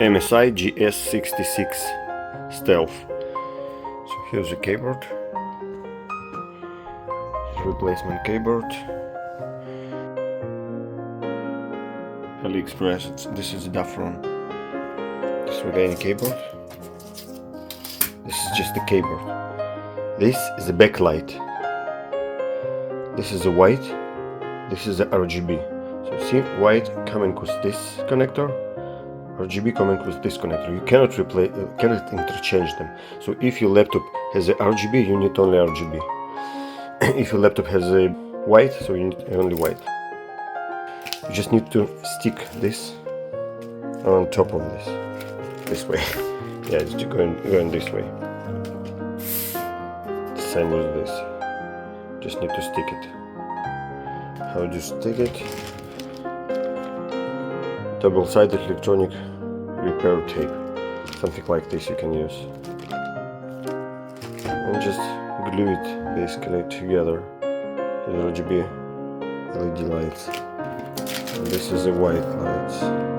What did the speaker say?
MSI GS66 Stealth. So here's the keyboard, replacement keyboard. AliExpress. This is the Dafron. This is any keyboard. This is just the keyboard. This is the backlight. This is the white. This is the RGB. So see, white coming with this connector, RGB coming with this connector. You cannot cannot interchange them. So if your laptop has a RGB, you need only RGB. If your laptop has a white, so you need only white. You just need to stick this on top of this way. Yeah, it's going this way. Same with this. Just need to stick it. How do you stick it? Double-sided electronic repair tape. Something like this you can use. And just glue it basically together. The RGB LED lights. And this is the white lights.